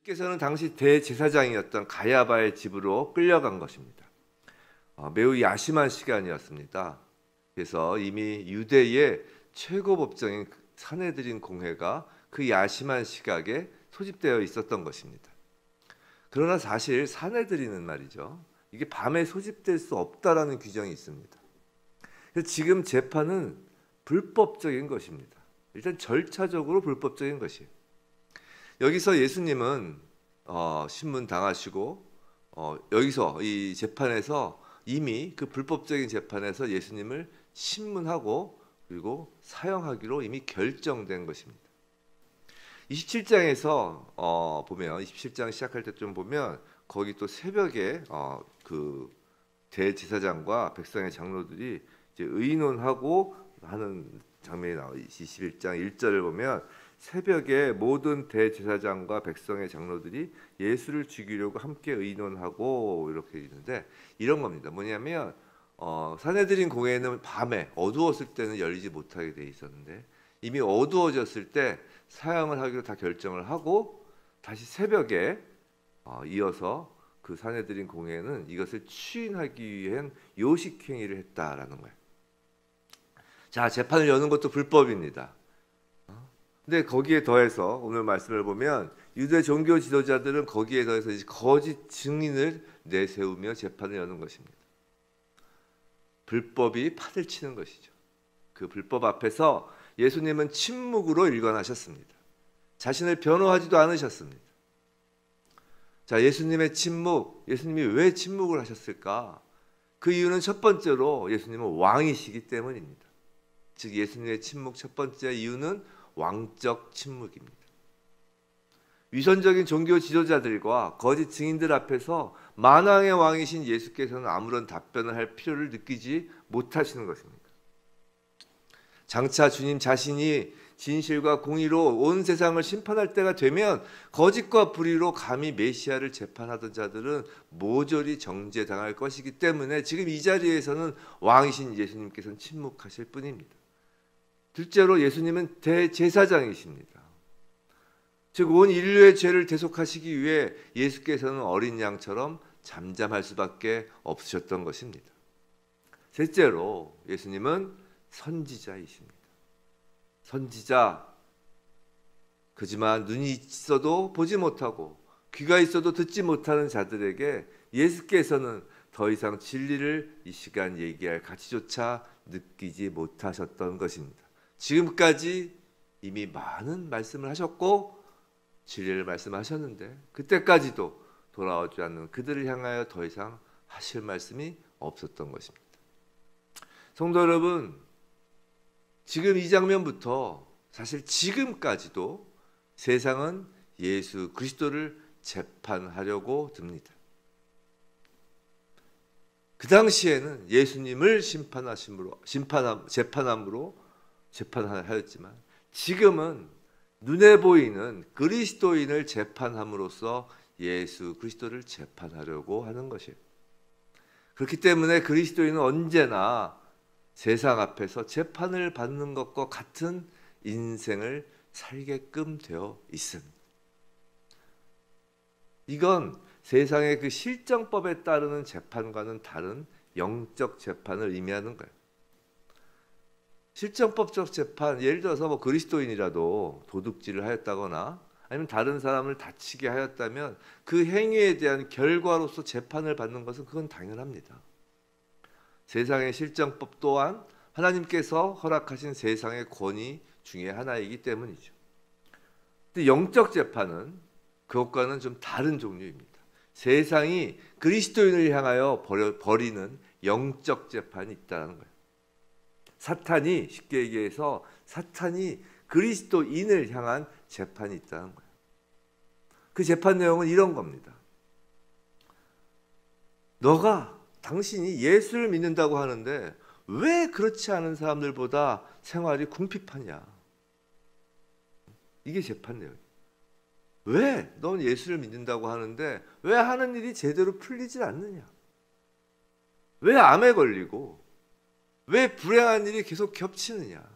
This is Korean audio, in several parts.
예수께서는 당시 대제사장이었던 가야바의 집으로 끌려간 것입니다. 매우 야심한 시간이었습니다. 그래서 이미 유대의 최고 법정인 산헤드린 공회가 그 야심한 시각에 소집되어 있었던 것입니다. 그러나 사실 산헤드린은 말이죠, 이게 밤에 소집될 수 없다라는 규정이 있습니다. 그래서 지금 재판은 불법적인 것입니다. 일단 절차적으로 불법적인 것이에요. 여기서 예수님은 신문 당하시고 여기서 이 재판에서 이미 그 불법적인 재판에서 예수님을 신문하고 그리고 사형하기로 이미 결정된 것입니다. 27장에서 보면 27장 시작할 때 좀 보면 거기 또 새벽에 그 대제사장과 백성의 장로들이 이제 의논하고 하는 장면이 나와요. 21장 1절을 보면 새벽에 모든 대제사장과 백성의 장로들이 예수를 죽이려고 함께 의논하고 이렇게 있는데 이런 겁니다. 뭐냐면 산헤드린 공회는 밤에 어두웠을 때는 열리지 못하게 돼 있었는데 이미 어두워졌을 때 사형을 하기로 다 결정을 하고 다시 새벽에 이어서 그 산헤드린 공회는 이것을 추인하기 위한 요식행위를 했다라는 거예요. 자, 재판을 여는 것도 불법입니다. 근데 거기에 더해서 오늘 말씀을 보면 유대 종교 지도자들은 거기에 더해서 이제 거짓 증인을 내세우며 재판을 여는 것입니다. 불법이 판을 치는 것이죠. 그 불법 앞에서 예수님은 침묵으로 일관하셨습니다. 자신을 변호하지도 않으셨습니다. 자, 예수님의 침묵, 예수님이 왜 침묵을 하셨을까? 그 이유는 첫 번째로 예수님은 왕이시기 때문입니다. 즉 예수님의 침묵 첫 번째 이유는 왕적 침묵입니다. 위선적인 종교 지도자들과 거짓 증인들 앞에서 만왕의 왕이신 예수께서는 아무런 답변을 할 필요를 느끼지 못하시는 것입니다. 장차 주님 자신이 진실과 공의로 온 세상을 심판할 때가 되면 거짓과 불의로 감히 메시아를 재판하던 자들은 모조리 정죄당할 것이기 때문에 지금 이 자리에서는 왕이신 예수님께서는 침묵하실 뿐입니다. 둘째로 예수님은 대제사장이십니다. 즉 온 인류의 죄를 대속하시기 위해 예수께서는 어린 양처럼 잠잠할 수밖에 없으셨던 것입니다. 셋째로 예수님은 선지자이십니다. 선지자, 그지만 눈이 있어도 보지 못하고 귀가 있어도 듣지 못하는 자들에게 예수께서는 더 이상 진리를 이 시간 얘기할 가치조차 느끼지 못하셨던 것입니다. 지금까지 이미 많은 말씀을 하셨고 진리를 말씀하셨는데 그때까지도 돌아오지 않는 그들을 향하여 더 이상 하실 말씀이 없었던 것입니다. 성도 여러분, 지금 이 장면부터 사실 지금까지도 세상은 예수 그리스도를 재판하려고 듭니다. 그 당시에는 예수님을 재판하였지만 지금은 눈에 보이는 그리스도인을 재판함으로써 예수 그리스도를 재판하려고 하는 것이에요. 그렇기 때문에 그리스도인은 언제나 세상 앞에서 재판을 받는 것과 같은 인생을 살게끔 되어 있습니다. 이건 세상의 그 실정법에 따르는 재판과는 다른 영적 재판을 의미하는 거예요. 실정법적 재판, 예를 들어서 뭐 그리스도인이라도 도둑질을 하였다거나 아니면 다른 사람을 다치게 하였다면 그 행위에 대한 결과로서 재판을 받는 것은 그건 당연합니다. 세상의 실정법 또한 하나님께서 허락하신 세상의 권위 중에 하나이기 때문이죠. 근데 영적 재판은 그것과는 좀 다른 종류입니다. 세상이 그리스도인을 향하여 벌이는 영적 재판이 있다는 거예요. 사탄이, 쉽게 얘기해서 사탄이 그리스도인을 향한 재판이 있다는 거예요. 그 재판 내용은 이런 겁니다. 당신이 예수를 믿는다고 하는데 왜 그렇지 않은 사람들보다 생활이 궁핍하냐? 이게 재판 내용이에요. 왜 넌 예수를 믿는다고 하는데 왜 하는 일이 제대로 풀리질 않느냐? 왜 암에 걸리고 왜 불행한 일이 계속 겹치느냐?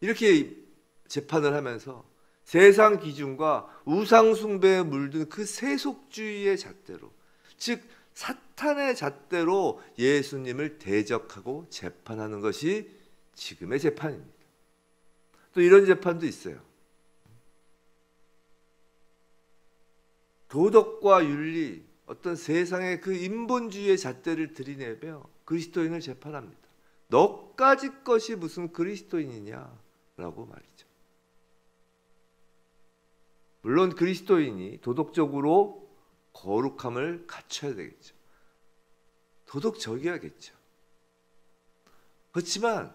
이렇게 재판을 하면서 세상 기준과 우상 숭배에 물든 그 세속주의의 잣대로, 즉 사탄의 잣대로 예수님을 대적하고 재판하는 것이 지금의 재판입니다. 또 이런 재판도 있어요. 도덕과 윤리, 어떤 세상의 그 인본주의의 잣대를 들이내며 그리스도인을 재판합니다. 너까지 것이 무슨 그리스도인이냐라고 말이죠. 물론 그리스도인이 도덕적으로 거룩함을 갖춰야 되겠죠. 도덕적이어야겠죠. 그렇지만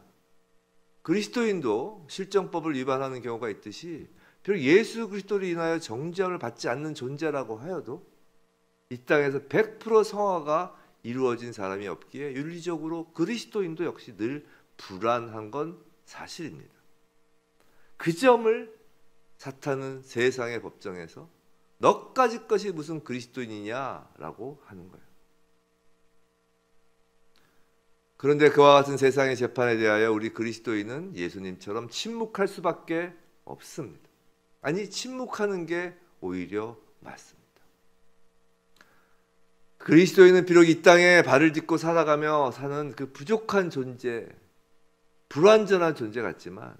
그리스도인도 실정법을 위반하는 경우가 있듯이 비록 예수 그리스도를 인하여 정죄함을 받지 않는 존재라고 하여도 이 땅에서 100% 성화가 이루어진 사람이 없기에 윤리적으로 그리스도인도 역시 늘 불안한 건 사실입니다. 그 점을 사탄은 세상의 법정에서 너까지 것이 무슨 그리스도인이냐라고 하는 거예요. 그런데 그와 같은 세상의 재판에 대하여 우리 그리스도인은 예수님처럼 침묵할 수밖에 없습니다. 아니, 침묵하는 게 오히려 맞습니다. 그리스도인은 비록 이 땅에 발을 딛고 살아가며 사는 그 부족한 존재, 불완전한 존재 같지만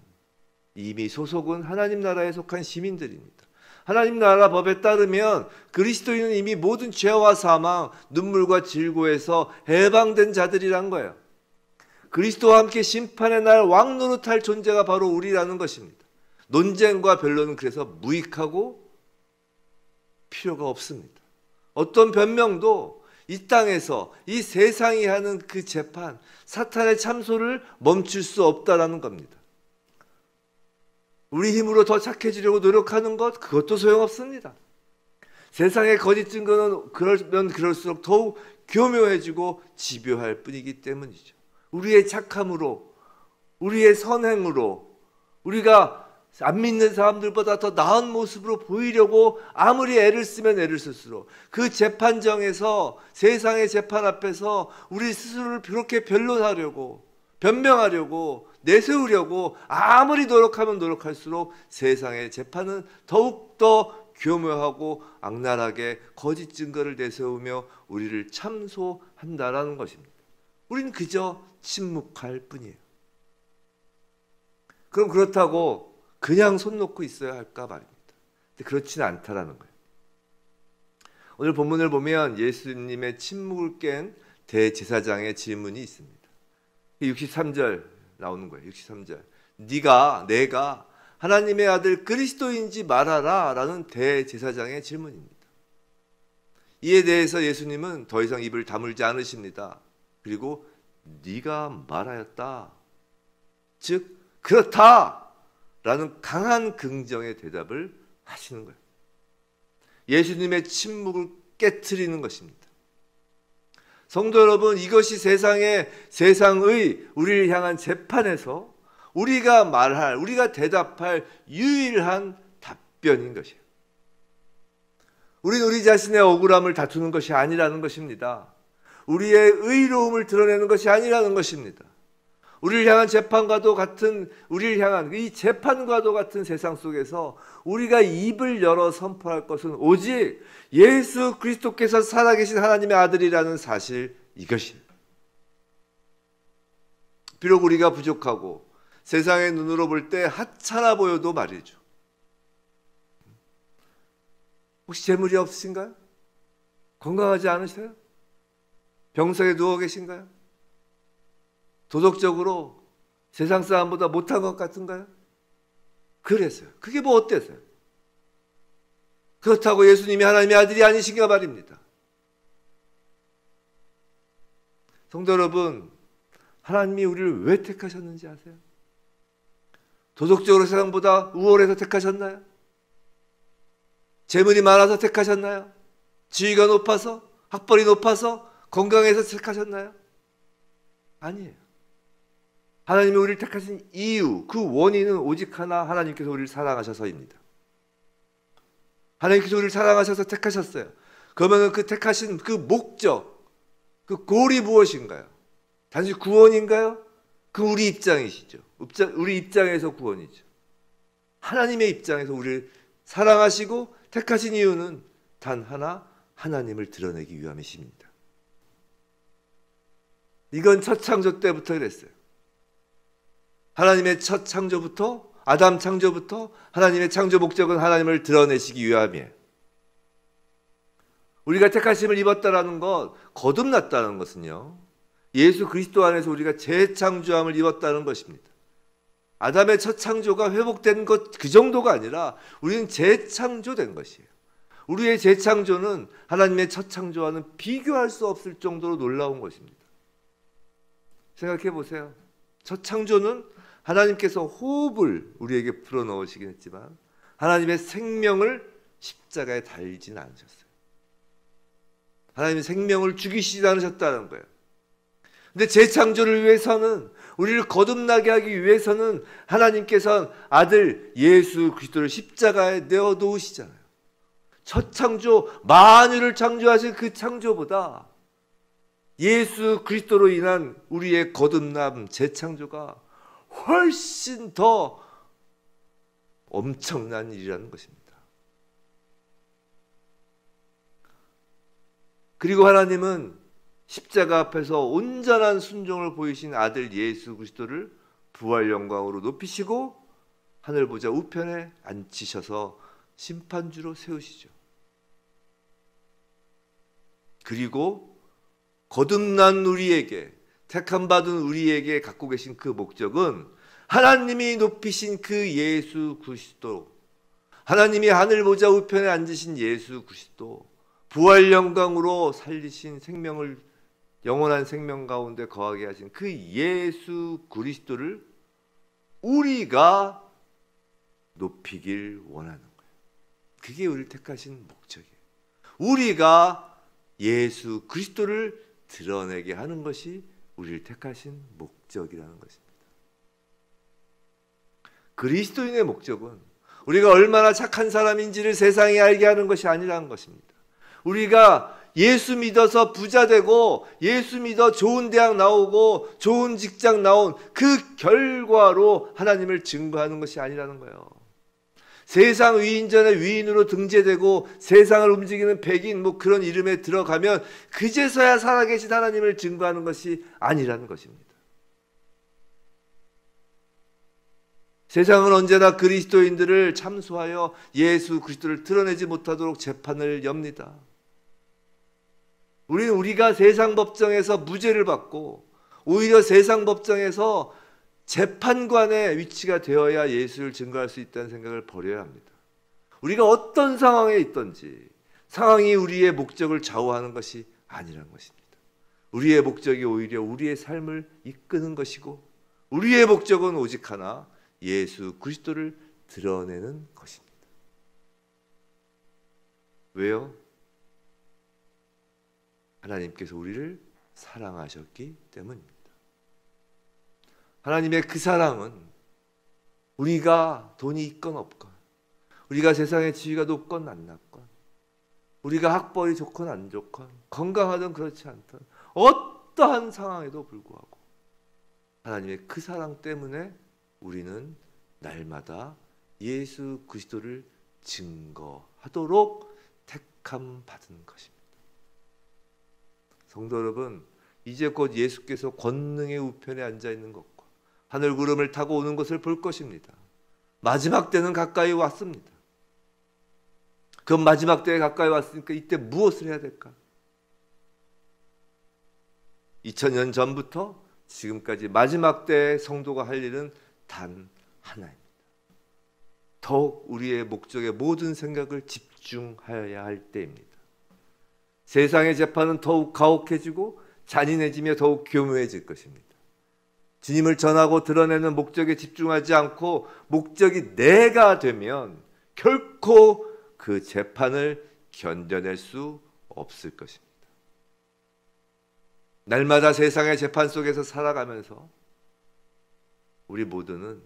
이미 소속은 하나님 나라에 속한 시민들입니다. 하나님 나라 법에 따르면 그리스도인은 이미 모든 죄와 사망, 눈물과 질고에서 해방된 자들이란 거예요. 그리스도와 함께 심판의 날 왕노릇할 존재가 바로 우리라는 것입니다. 논쟁과 변론은 그래서 무익하고 필요가 없습니다. 어떤 변명도 이 땅에서 이 세상이 하는 그 재판, 사탄의 참소를 멈출 수 없다라는 겁니다. 우리 힘으로 더 착해지려고 노력하는 것, 그것도 소용없습니다. 세상의 거짓 증거는 그러면 그럴수록 더욱 교묘해지고 집요할 뿐이기 때문이죠. 우리의 착함으로, 우리의 선행으로 우리가 안 믿는 사람들보다 더 나은 모습으로 보이려고 아무리 애를 쓰면 애를 쓸수록 그 재판정에서, 세상의 재판 앞에서 우리 스스로를 그렇게 변론하려고, 변명하려고, 내세우려고 아무리 노력하면 노력할수록 세상의 재판은 더욱더 교묘하고 악랄하게 거짓 증거를 내세우며 우리를 참소한다라는 것입니다. 우리는 그저 침묵할 뿐이에요. 그럼 그렇다고 그냥 손 놓고 있어야 할까 말입니다. 근데 그렇지는 않다라는 거예요. 오늘 본문을 보면 예수님의 침묵을 깬 대제사장의 질문이 있습니다. 63절 나오는 거예요. 63절. 내가 하나님의 아들 그리스도인지 말하라 라는 대제사장의 질문입니다. 이에 대해서 예수님은 더 이상 입을 다물지 않으십니다. 그리고 네가 말하였다, 즉 그렇다 라는 강한 긍정의 대답을 하시는 거예요. 예수님의 침묵을 깨트리는 것입니다. 성도 여러분, 이것이 세상의 우리를 향한 재판에서 우리가 말할, 우리가 대답할 유일한 답변인 것이에요. 우리는 우리 자신의 억울함을 다투는 것이 아니라는 것입니다. 우리의 의로움을 드러내는 것이 아니라는 것입니다. 우리를 향한 재판과도 같은, 우리를 향한 이 재판과도 같은 세상 속에서 우리가 입을 열어 선포할 것은 오직 예수 그리스도께서 살아계신 하나님의 아들이라는 사실, 이것입니다. 비록 우리가 부족하고 세상의 눈으로 볼 때 하찮아 보여도 말이죠. 혹시 재물이 없으신가요? 건강하지 않으세요? 병석에 누워 계신가요? 도덕적으로 세상 사람보다 못한 것 같은가요? 그래서요. 그게 뭐 어때서요? 그렇다고 예수님이 하나님의 아들이 아니신가 말입니다. 성도 여러분, 하나님이 우리를 왜 택하셨는지 아세요? 도덕적으로 세상보다 우월해서 택하셨나요? 재물이 많아서 택하셨나요? 지위가 높아서? 학벌이 높아서? 건강해서 택하셨나요? 아니에요. 하나님이 우리를 택하신 이유, 그 원인은 오직 하나, 하나님께서 우리를 사랑하셔서입니다. 하나님께서 우리를 사랑하셔서 택하셨어요. 그러면 그 택하신 그 목적, 그 골이 무엇인가요? 단지 구원인가요? 그 우리 입장이시죠. 우리 입장에서 구원이죠. 하나님의 입장에서 우리를 사랑하시고 택하신 이유는 단 하나, 하나님을 드러내기 위함이십니다. 이건 첫 창조 때부터 그랬어요. 하나님의 첫 창조부터, 아담 창조부터 하나님의 창조 목적은 하나님을 드러내시기 위함이에요. 우리가 택하심을 입었다라는 것, 거듭났다는 것은요, 예수 그리스도 안에서 우리가 재창조함을 입었다는 것입니다. 아담의 첫 창조가 회복된 것 그 정도가 아니라 우리는 재창조된 것이에요. 우리의 재창조는 하나님의 첫 창조와는 비교할 수 없을 정도로 놀라운 것입니다. 생각해 보세요. 첫 창조는 하나님께서 호흡을 우리에게 불어넣으시긴 했지만 하나님의 생명을 십자가에 달리지는 않으셨어요. 하나님의 생명을 죽이시지 않으셨다는 거예요. 근데 재창조를 위해서는, 우리를 거듭나게 하기 위해서는 하나님께서는 아들 예수 그리스도를 십자가에 내어놓으시잖아요. 첫 창조, 만유를 창조하신 그 창조보다 예수 그리스도로 인한 우리의 거듭남, 재창조가 훨씬 더 엄청난 일이라는 것입니다. 그리고 하나님은 십자가 앞에서 온전한 순종을 보이신 아들 예수 그리스도를 부활 영광으로 높이시고 하늘 보좌 우편에 앉히셔서 심판주로 세우시죠. 그리고 거듭난 우리에게, 택함받은 우리에게 갖고 계신 그 목적은 하나님이 높이신 그 예수 그리스도, 하나님이 하늘 보좌 우편에 앉으신 예수 그리스도, 부활 영광으로 살리신 생명을, 영원한 생명 가운데 거하게 하신 그 예수 그리스도를 우리가 높이길 원하는 거예요. 그게 우리를 택하신 목적이에요. 우리가 예수 그리스도를 드러내게 하는 것이 우리를 택하신 목적이라는 것입니다. 그리스도인의 목적은 우리가 얼마나 착한 사람인지를 세상에 알게 하는 것이 아니라는 것입니다. 우리가 예수 믿어서 부자 되고 예수 믿어 좋은 대학 나오고 좋은 직장 나온 그 결과로 하나님을 증거하는 것이 아니라는 거예요. 세상 위인전에 위인으로 등재되고 세상을 움직이는 백인 뭐 그런 이름에 들어가면 그제서야 살아계신 하나님을 증거하는 것이 아니라는 것입니다. 세상은 언제나 그리스도인들을 참소하여 예수 그리스도를 드러내지 못하도록 재판을 엽니다. 우리는 우리가 세상 법정에서 무죄를 받고 오히려 세상 법정에서 재판관의 위치가 되어야 예수를 증거할 수 있다는 생각을 버려야 합니다. 우리가 어떤 상황에 있든지 상황이 우리의 목적을 좌우하는 것이 아니라는 것입니다. 우리의 목적이 오히려 우리의 삶을 이끄는 것이고 우리의 목적은 오직 하나, 예수 그리스도를 드러내는 것입니다. 왜요? 하나님께서 우리를 사랑하셨기 때문입니다. 하나님의 그 사랑은 우리가 돈이 있건 없건, 우리가 세상의 지위가 높건 안 낮건, 우리가 학벌이 좋건 안 좋건, 건강하든 그렇지 않든 어떠한 상황에도 불구하고 하나님의 그 사랑 때문에 우리는 날마다 예수 그리스도를 증거하도록 택함 받은 것입니다. 성도 여러분, 이제 곧 예수께서 권능의 우편에 앉아 있는 것과 하늘 구름을 타고 오는 것을 볼 것입니다. 마지막 때는 가까이 왔습니다. 그 마지막 때에 가까이 왔으니까 이때 무엇을 해야 될까? 2000년 전부터 지금까지 마지막 때의 성도가 할 일은 단 하나입니다. 더욱 우리의 목적에 모든 생각을 집중해야 할 때입니다. 세상의 재판은 더욱 가혹해지고 잔인해지며 더욱 교묘해질 것입니다. 주님을 전하고 드러내는 목적에 집중하지 않고 목적이 내가 되면 결코 그 재판을 견뎌낼 수 없을 것입니다. 날마다 세상의 재판 속에서 살아가면서 우리 모두는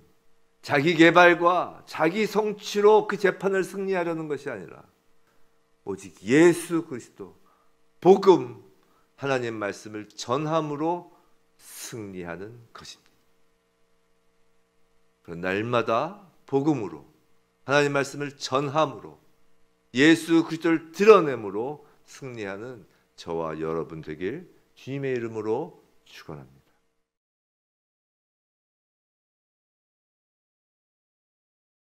자기 개발과 자기 성취로 그 재판을 승리하려는 것이 아니라 오직 예수 그리스도, 복음, 하나님 말씀을 전함으로 승리하는 것입니다. 그런 날마다 복음으로 하나님 말씀을 전함으로 예수 그리스도를 드러내므로 승리하는 저와 여러분 되길 주님의 이름으로 축원합니다.